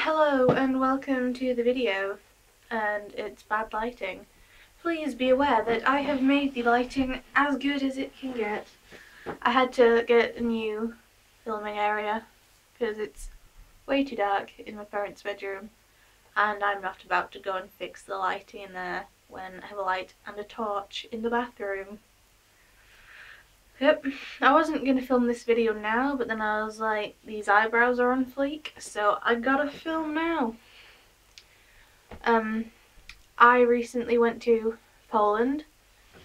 Hello and welcome to the video, and it's bad lighting. Please be aware that I have made the lighting as good as it can get. I had to get a new filming area because it's way too dark in my parents' bedroom, and I'm not about to go and fix the lighting in there when I have a light and a torch in the bathroom. Yep, I wasn't going to film this video now, but then I was like, these eyebrows are on fleek, so I gotta film now. I recently went to Poland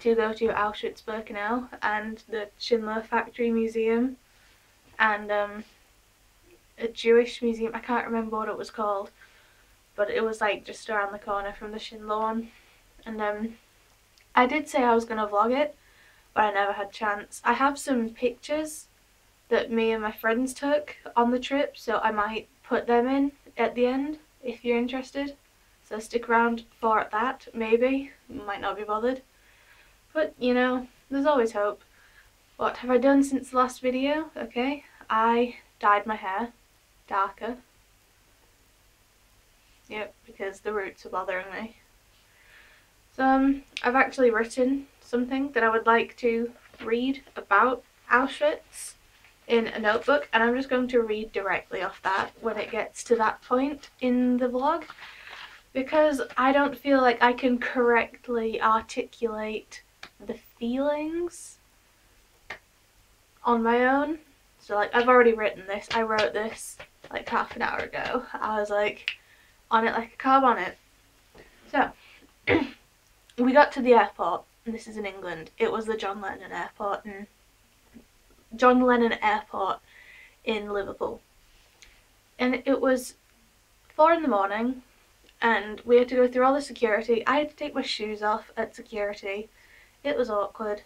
to go to Auschwitz-Birkenau and the Schindler Factory Museum and a Jewish museum. I can't remember what it was called, but it was like just around the corner from the Schindler one. And I did say I was going to vlog it, but I never had a chance. I have some pictures that me and my friends took on the trip, so I might put them in at the end if you're interested. So stick around for that, maybe. Might not be bothered. But, you know, there's always hope. What have I done since the last video? Okay, I dyed my hair darker. Yep, because the roots are bothering me. So, I've actually written something that I would like to read about Auschwitz in a notebook, and I'm just going to read directly off that when it gets to that point in the vlog, because I don't feel like I can correctly articulate the feelings on my own. So like, I've already written this. I wrote this like half an hour ago. I was like on it like a carb on it. So we got to the airport, and this is in England. It was the John Lennon Airport in Liverpool, and it was 4 in the morning, and we had to go through all the security. I had to take my shoes off at security. It was awkward.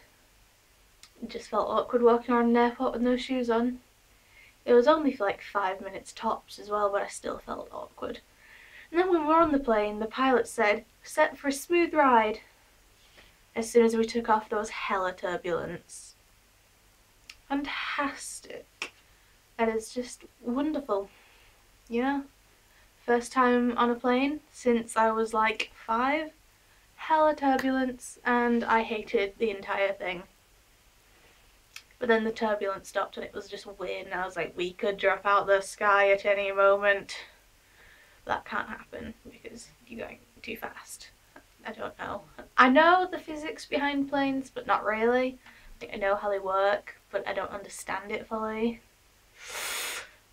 It just felt awkward walking around an airport with no shoes on. It was only for like 5 minutes tops as well, but I still felt awkward. And then when we were on the plane, the pilot said, "Set for a smooth ride." As soon as we took off, there was hella turbulence. Fantastic. It is just wonderful. Yeah. First time on a plane since I was like 5. Hella turbulence, and I hated the entire thing. But then the turbulence stopped and it was just weird, and I was like, we could drop out the sky at any moment. That can't happen because you're going too fast. I don't know. I know the physics behind planes, but not really. Like, I know how they work, but I don't understand it fully.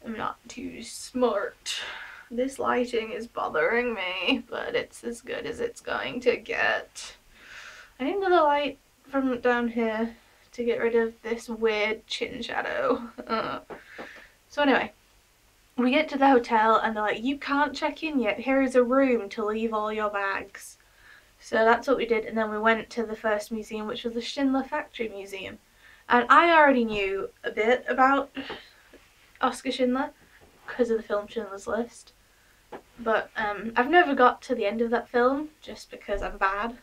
I'm not too smart. This lighting is bothering me, but it's as good as it's going to get. I need another light from down here to get rid of this weird chin shadow. So anyway, we get to the hotel and they're like, you can't check in yet, here is a room to leave all your bags. So that's what we did, and then we went to the first museum, which was the Schindler Factory Museum. And I already knew a bit about Oskar Schindler because of the film Schindler's List. But I've never got to the end of that film just because I'm bad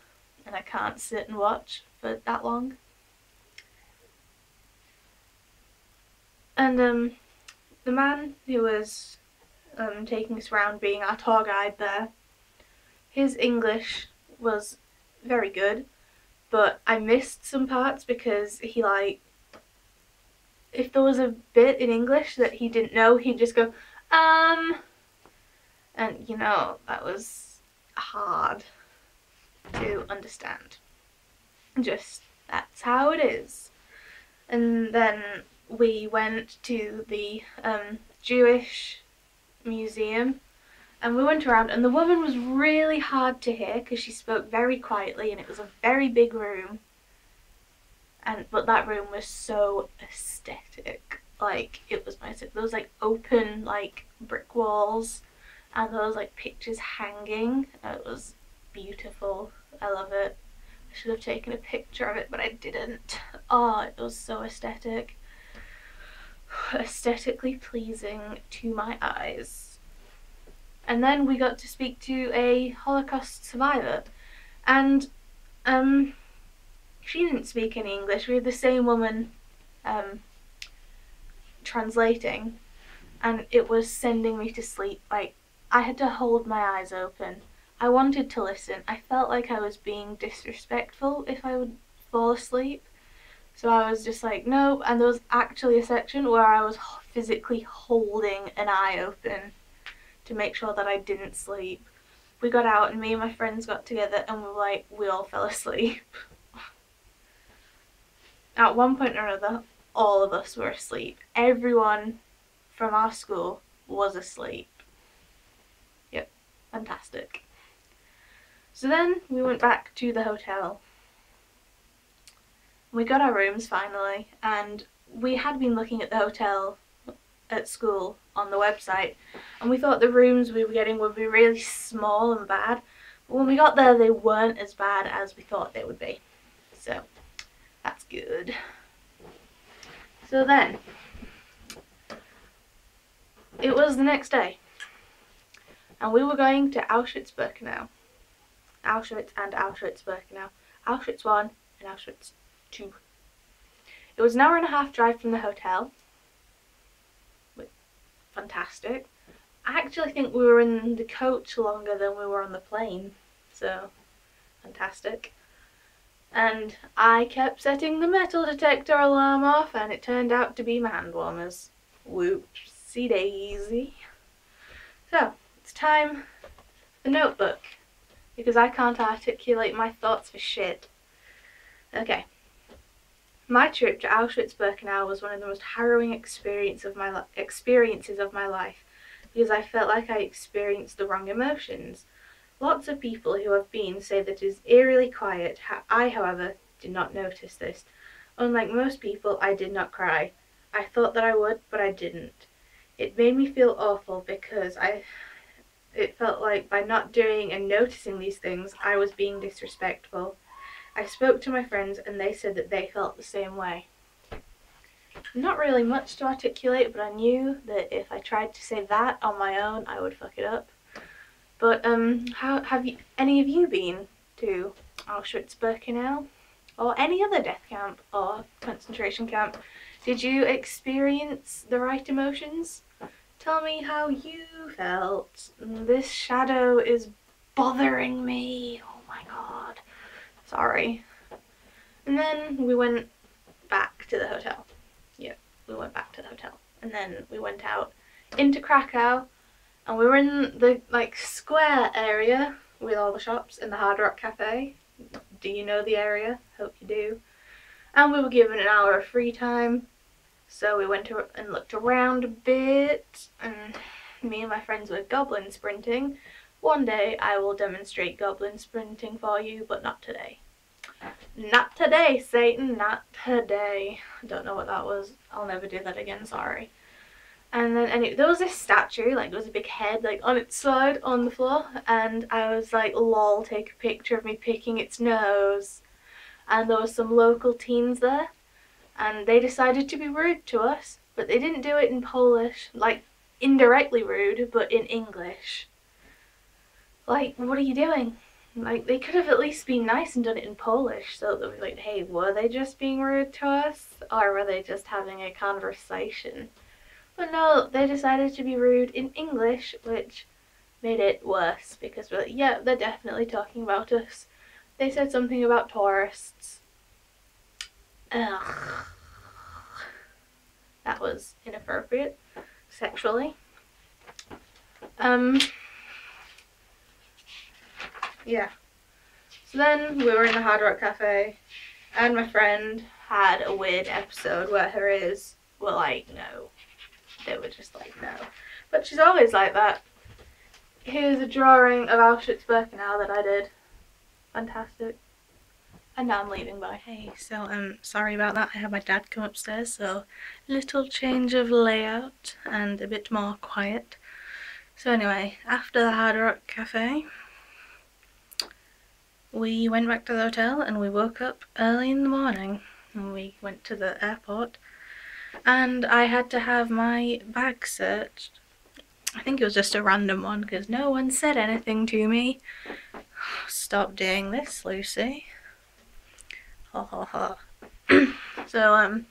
and I can't sit and watch for that long. And the man who was taking us around being our tour guide there, his English was very good, but I missed some parts because he, like, if there was a bit in English that he didn't know, he'd just go, and you know, that was hard to understand. Just, that's how it is. And then we went to the Jewish museum, and we went around, and the woman was really hard to hear because she spoke very quietly, and it was a very big room. But that room was so aesthetic. Like, it was massive. There was like open like brick walls, and there was like pictures hanging. It was beautiful. I love it. I should have taken a picture of it, but I didn't. Oh, it was so aesthetic. Aesthetically pleasing to my eyes. And then we got to speak to a Holocaust survivor, and she didn't speak any English. We had the same woman translating, and it was sending me to sleep like I had to hold my eyes open. I wanted to listen. I felt like I was being disrespectful if I would fall asleep. So I was just like, nope. And there was actually a section where I was physically holding an eye open to make sure that I didn't sleep. We got out and me and my friends got together and we all fell asleep. At one point or another, all of us were asleep. Everyone from our school was asleep. Yep, fantastic. So then we went back to the hotel. We got our rooms finally, and we had been looking at the hotel at school on the website, and we thought the rooms we were getting would be really small and bad, but when we got there they weren't as bad as we thought they would be. So that's good. So then it was the next day, and we were going to Auschwitz-Birkenau. Auschwitz and Auschwitz-Birkenau. Auschwitz 1 and Auschwitz 2. It was an hour and a half drive from the hotel. Fantastic. I actually think we were in the coach longer than we were on the plane, so fantastic. And I kept setting the metal detector alarm off, and it turned out to be my hand warmers. Whoopsie daisy. So it's time for the notebook, because I can't articulate my thoughts for shit. Okay. My trip to Auschwitz-Birkenau was one of the most harrowing experiences of my life, because I felt like I experienced the wrong emotions. Lots of people who have been say that it is eerily quiet. I, however, did not notice this. Unlike most people, I did not cry. I thought that I would, but I didn't. It made me feel awful because it felt like by not doing and noticing these things, I was being disrespectful. I spoke to my friends and they said that they felt the same way. Not really much to articulate, but I knew that if I tried to say that on my own, I would fuck it up. But how have any of you been to Auschwitz-Birkenau or any other death camp or concentration camp? Did you experience the right emotions? Tell me how you felt. This shadow is bothering me. Oh my god. Sorry. And then we went back to the hotel. Yep, we went back to the hotel. And then we went out into Krakow, and we were in the square area with all the shops in the Hard Rock Cafe. Do you know the area? Hope you do. And we were given an hour of free time, so we went and looked around a bit, and me and my friends were goblin sprinting. One day I will demonstrate goblin sprinting for you, but not today. Not today, Satan, not today. I don't know what that was. I'll never do that again, sorry. And then anyway, there was this statue, there was a big head on its side on the floor, and I was like, lol, take a picture of me picking its nose. And there was some local teens there, and they decided to be rude to us, but they didn't do it in Polish, indirectly rude, but in English. What are you doing? They could have at least been nice and done it in Polish, so that we hey, were they just being rude to us? Or were they just having a conversation? But no, they decided to be rude in English, which made it worse, because we're yeah, they're definitely talking about us. They said something about tourists. Ugh. That was inappropriate, sexually. Yeah. So then we were in the Hard Rock Cafe, and my friend had a weird episode where her ears were no. They were just no. But she's always like that. Here's a drawing of Auschwitz-Birkenau that I did. Fantastic. And now I'm leaving, bye. Hey, so sorry about that. I had my dad come upstairs, so little change of layout and a bit more quiet. So anyway, after the Hard Rock Cafe, we went back to the hotel and we woke up early in the morning and we went to the airport, and I had to have my bag searched. I think it was just a random one because no one said anything to me. Stop doing this, Lucy. Ha ha ha. So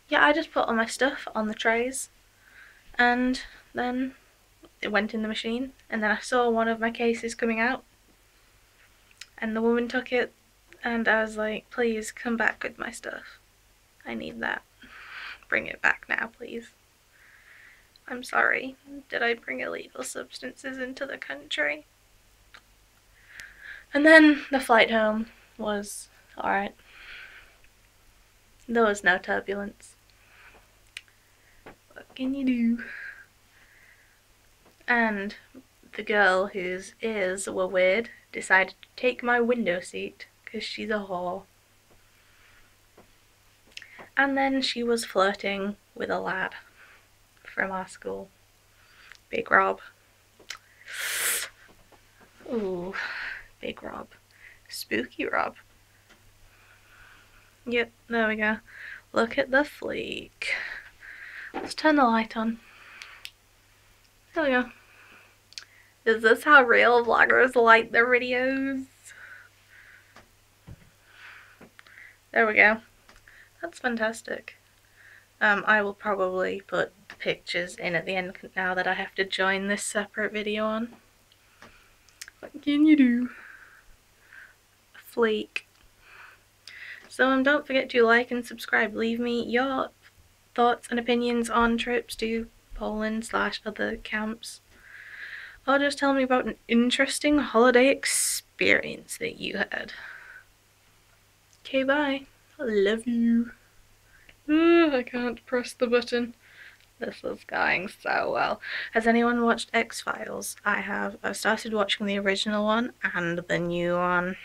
yeah, I just put all my stuff on the trays, and then it went in the machine, and then I saw one of my cases coming out, and the woman took it, and I was like, please come back with my stuff. I need that. Bring it back now, please. I'm sorry. Did I bring illegal substances into the country? And then the flight home was alright. There was no turbulence. What can you do? And the girl whose ears were weird decided to take my window seat because she's a whore. And then she was flirting with a lad from our school. Big Rob. Ooh, Big Rob. Spooky Rob. Yep, there we go. Look at the fleek. Let's turn the light on. There we go. Is this how real vloggers light their videos? There we go. That's fantastic. I will probably put the pictures in at the end now that I have to join this separate video on. What can you do? Fleek. So don't forget to like and subscribe. Leave me your thoughts and opinions on trips to Poland / other camps. Or just tell me about an interesting holiday experience that you had. Okay, bye. I love you. I can't press the button. This is going so well. Has anyone watched X-Files? I have. I've started watching the original one and the new one.